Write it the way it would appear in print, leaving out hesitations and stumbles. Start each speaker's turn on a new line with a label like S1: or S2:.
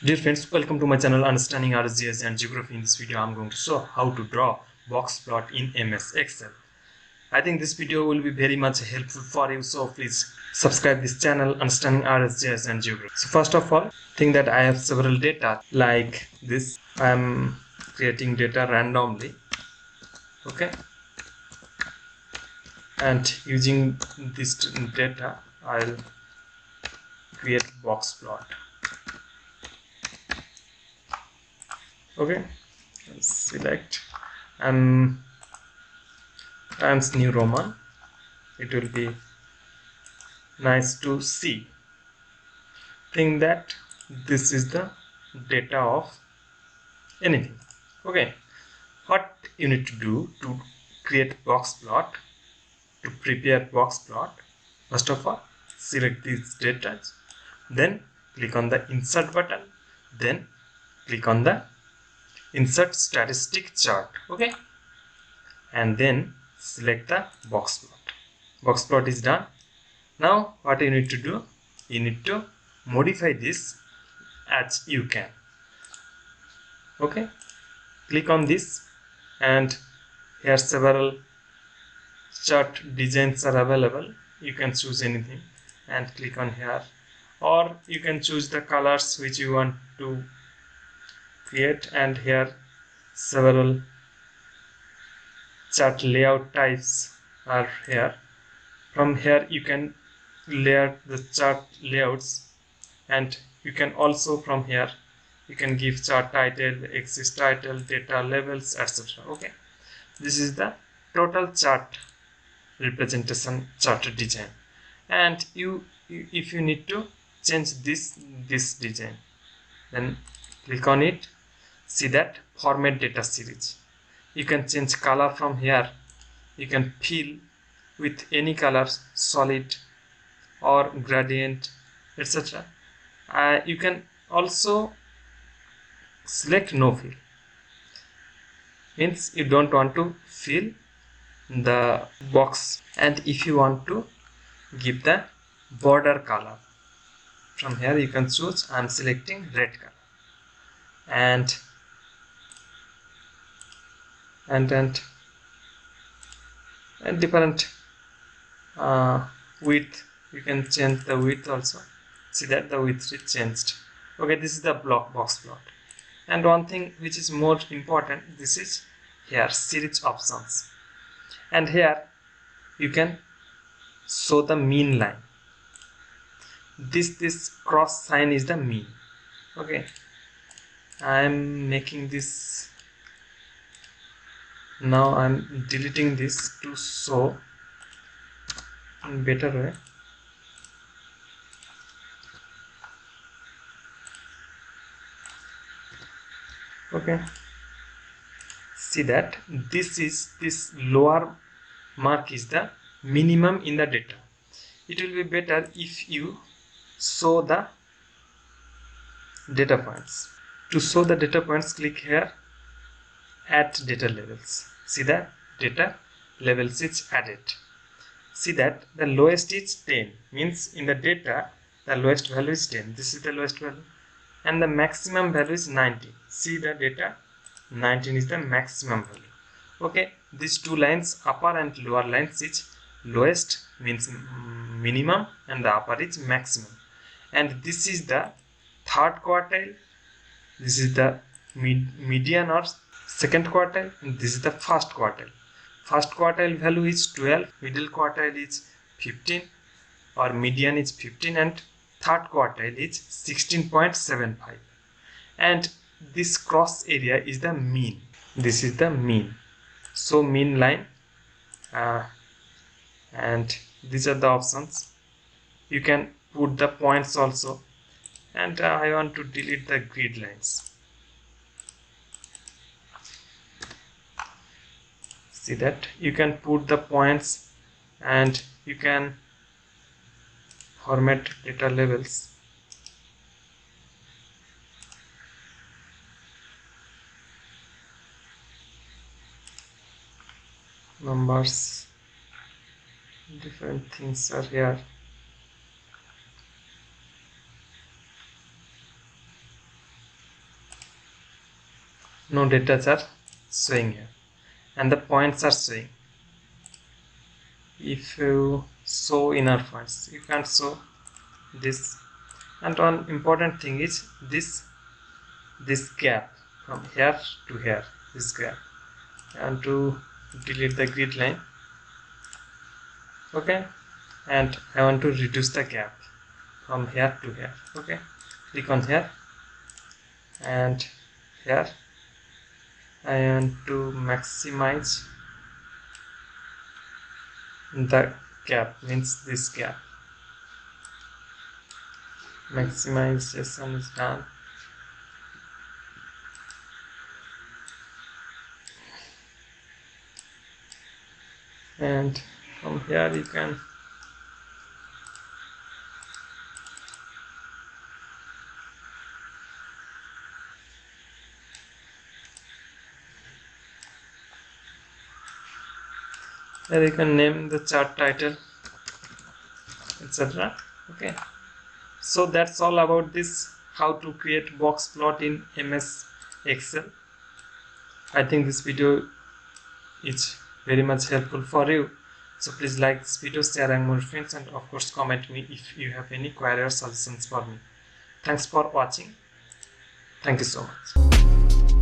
S1: Dear friends, welcome to my channel Understanding RS-GIS and Geography. In this video, I'm going to show how to draw box plot in MS Excel. I think this video will be very much helpful for you, so please subscribe this channel Understanding RS-GIS and Geography. So first of all, think that I have several data like this. I'm creating data randomly, okay, and using this data, I'll create box plot. Okay, select Times New Roman. It will be nice to see. Think that this is the data of anything. Okay, what you need to do to create box plot, to prepare box plot? First of all, select these data, then click on the insert button, then click on the insert statistic chart. Okay, and then select the box plot. Box plot is done. Now what you need to do, you need to modify this as you can. Okay, click on this, and here several chart designs are available. You can choose anything and click on here, or you can choose the colors which you want to create, and here several chart layout types are here. From here you can layer the chart layouts, and you can also from here you can give chart title, axis title, data levels, etc. Okay, this is the total chart representation, chart design. And if you need to change this design, then click on it. See that format data series. You can change color from here. You can fill with any colors, solid or gradient, etc. You can also select no fill, means you don't want to fill the box. And if you want to give the border color, from here you can choose. I'm selecting red color, and different width. You can change the width also. See that the width is changed. Okay, this is the box plot. And one thing which is more important, this is here series options, and here you can show the mean line. This cross sign is the mean. Okay, I'm making this. Now I'm deleting this to show in better way. Okay, see that this lower mark is the minimum in the data. It will be better if you show the data points. To show the data points, click here, add data levels. See that data levels is added. See that the lowest is 10, means in the data the lowest value is 10. This is the lowest value, and the maximum value is 19. See the data, 19 is the maximum value. Okay, these two lines, upper and lower lines, is lowest means minimum, and the upper is maximum. And this is the third quartile, this is the median or second quartile, and this is the first quartile. First quartile value is 12, middle quartile is 15, or median is 15, and third quartile is 16.75. and this cross area is the mean. This is the mean. So mean line, and these are the options. You can put the points also, and I want to delete the grid lines. See that you can put the points, and you can format data levels. Numbers, different things are here. no data are showing here, and the points are showing. If you show inner points, you can't show this. And one important thing is this gap from here to here, this gap. And to delete the grid line, okay, and I want to reduce the gap from here to here. Okay, click on here, and here I want to maximize the gap, means this gap. Maximization is done. And from here you can name the chart title, etc. Okay, so that's all about this, how to create box plot in MS Excel. I think this video is very much helpful for you, so please like this video, share among your friends, and of course comment me if you have any query or suggestions for me. Thanks for watching. Thank you so much.